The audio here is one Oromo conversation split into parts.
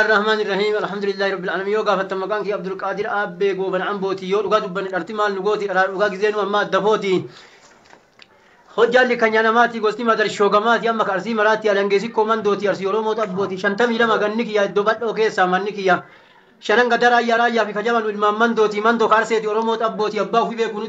الرحمن الرحيم الحمد لله رب العالمين يوقف التمكان في عبد القادر أبي جوبن عم بوتي يوقف دبن الارتمال نقوتي يوقف زين وما دفوتي خجال اللي كان يناماتي قصدي ما دري شوقماتي أما كارسي مراتي على إنجليزي كوماندوتي أرسي ولو موت أبوتي شنتمي لما غنيك يا دوبات أوكي سامنيك يا شنن قدر يا في كجمال المن دوتي من دو كارسيتي أوروموت أبوتي أباه في بيكونوا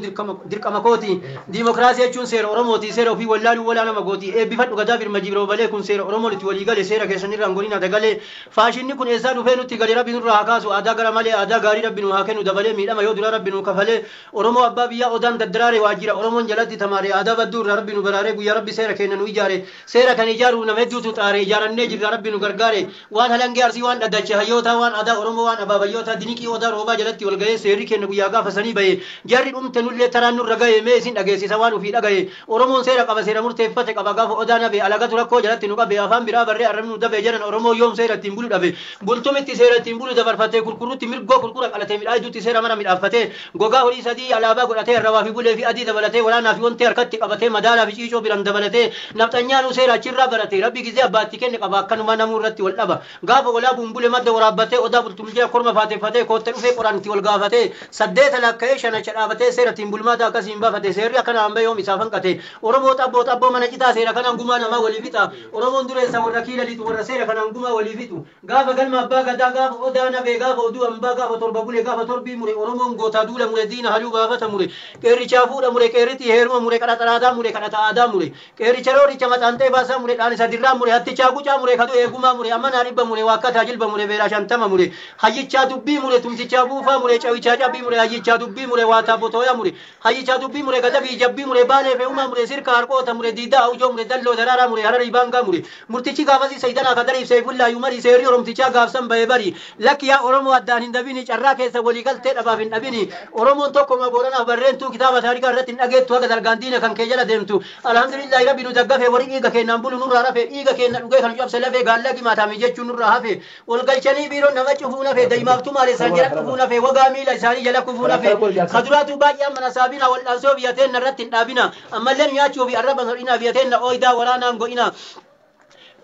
درك مكوتي ديمقراطية جون سير أوروموتي سير وفي ولا أنا مكوتي بيفت وقدر في المجيب روبالي كون سير أوروموتي ولي قال سير كيسني رانغولينا دقالي فاشيني كون إزار وفينو تيجالي ربي نور هكاسو أدا غرامالي أدا غاري ربي نور هكنو دبالي ميلا ما يودر ربي نور كفالي أورومو أبا بيا أودان ددراري واجرا أورومون جلدي تماري أدا بدور ربي نور براري بيا ربي سير كينا نويجاري سير كان يجارو نمدو تطاري جارن نجر ربي نور غرغاري وان هلنجي أرسي وان أدا هيوتا وان أدا أورومو وان أبا بيوتا ديني ki oda roba jalatti wal gaye seeri kenna guyyaa gaafasanii baye jarri dhumtanullee taraan nurra gaye mee isin dhageessisa waan ufii dhagaye oromoon seera qaba seera murteeffate qaba gaafa odaa nabe alagatu rakkoo jalatti nu qabe afaan biraa barree arrabnu dabe jedhan oromoo yoom seera ittiin bulu dhabe bultumitti seera ittiin bulu dabarfatee kurkurutti mirgoo kurkura qalatee midhaayidutti seera mana midhaaffatee gogaa horii sadii alaabaa godhatee irrawaa fi bulee fi adii dabalatee waraanaa fi wanti harkatti qabatee madaalaa fi ciicoo biran dabalatee nafxanyaanuu seera achirraa barate rabbi gizee abbaatti kenne qaba akkanuma namuu irratti wal dhaba gaafa walaa bumbule madda waraabbatee odaa bultumjee korma faateeffatee kootte dhufee qoranti wal gaafate saddeeta lakka'ee shana chadhaabatee seera ittiin bulmaata akkasiin baafate seerri akkana hamba yoom isaa fanqate oromoo xabboo mana citaa seera kanaan gumaa namaa walii fixa oromoon dureessa warra kiila litu warra seera kanaan gumaa walii fixu gaafa galma abbaa gadaa gaafa odaa nabee gaafa oduu hambaa gaafa torba bulee gaafa torbii mure oromoon gootaa duula mure diina haluu baafata mure qeerrichaa fuudha mure qeerritti heeruma mure kadhata aadaa mure kadhata aadaa mure qeerricha rooricha maxaantee baasaa mure dhaan isa dirraa mure hattichaa gucaa mure kadu eegumaa mure ammanaa dhibba mure waakkataa jilba mure beeraa shantama mure hayyichaa dubbii mure tumtichaa buufaa mure cawicha jabbi mure hayicha dubbi mure wata botoya mure hayicha dubbi mure gadabi jabbi mure bale fe uma mure sirka harqota mure dida aujo mure dallo darara mure harari banga mure murtichi gafasi saydana kadari sayfullah yumari sayri oromticha gafsan bayebari lakiya oromo addan hindabini charra keessa wali galte dhaba fin dhabini oromo tokko ma borana barrentu kitaba tarika irratti dhageettu aga dargandina kan keejala deemtu alhamdulillah rabbi nu daggafe wari iga kennan bulu nurra rafe iga kenna dhuge kan jabse lafe gaallagi matami jechu nurra hafe wal galchani biro nama cufuna fe daimaftu male sanjara cufuna fe وقامي لساني جل كفونا في خدرات باقي من أصابنا والأنسو بيتين نرتين نابنا أما لن يأتوا بأربع نورنا بيتين أويدا ولا نامقونا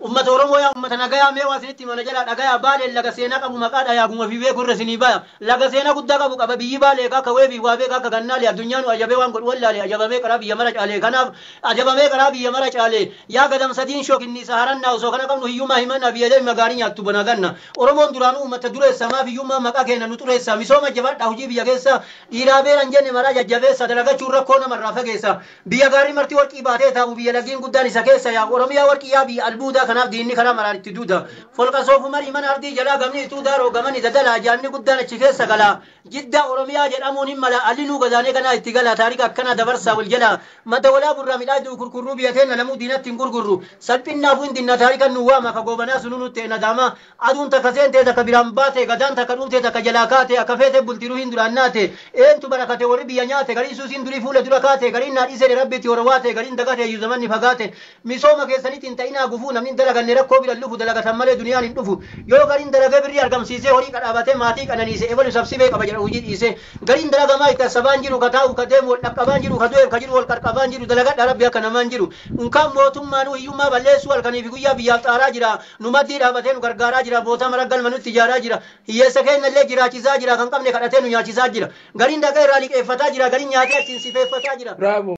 أمة oromoo yaa ummata nagayaa mee waasinitti mana jala dhagayaa baalee laga seenaa qabu maqaadha yaa guma fi beeku irra sinii baya laga seenaa guddaa qabu qaba biyyi baalee akka weebii waa beeka akka gannaalee addunyaan ajabee waan godhu wallaalee ajabamee qaraa biyya mara caalee kanaaf ajabamee qaraa biyya mara caalee yaa gadamsadiin shookinni saharannaa osoo kana qabnu hiyyummaa himannaa biyya deemi magaarii nyaattu bana ganna oromoon duraanuu ummata dureessa maaf hiyyummaa maqaa kenna nu xureessa misooma jabaadha hojii biyya keessa dhiiraa beeran jenne maraa jajjabeessa dalagachuun rakkoo namarraa fageessa biyya gaarii marti warqii baatee taa'u biyya lagiin guddaan isa keessa yaa oromiyaa warqii yaa biyya albuudaa kanaaf diinni kana maraanitti duuda folqa soofu marii mana ardii jalaa gamni ituu daaroo gamani dadala jaanni guddaan achi keessa gala jidda oromiyaa jedhamuun hin mala alinuu gadaanee kanaa itti gala taarika akkana dabarsaa wal jala madda walaa burraa midhaaduu kurkurruu biyyateen namuu diinatti hin gurgurru salphinnaafuu hin dinna taarika nu waama ka goobanaa sunuu nutti nadaama aduun takka seentee takka biraan baate gadaan takka dhuftee takka jalaa kaate akka feete bultiruu hin duraan naate eentu barakate warri biyya nyaate garii suusiin durii fuula dura kaate gariin naadhiisee rabbitti horwaate gariin dagate iyyuu zamanni fagaate misooma keessanitti hin ta'inaa gufuu namni dalaganne rakkoo bira lufu dalagatan malee duniyaan hin dhufu yoo gariin dalagee birrii argamsiisee horii qadhaabatee maatii qananiise ebalu sabsibee qaba jedha hojii dhiise gariin dalagamaa itti sabaan jiru ka taa'u ka deemu wal dhaqqabaan jiru ka du'eef ka jiru wal qarqabaan jiru dalagadha rabbi akka namaan jiru unkaan mootummaan hiyyummaa balleessuu halkanii fi guyyaa biyyaaf xaaraa jira nu maddii dhaabatee nu gargaaraa jira boota maraggalma nutti ijaaraa jira hiyyeessa keenya illee jiraachisaa jira kan qabne kadhatee nu nyaachisaa jira gariin dhagaa irraa liqeeffataa jira gariin nyaatee achiin sifeeffataa jira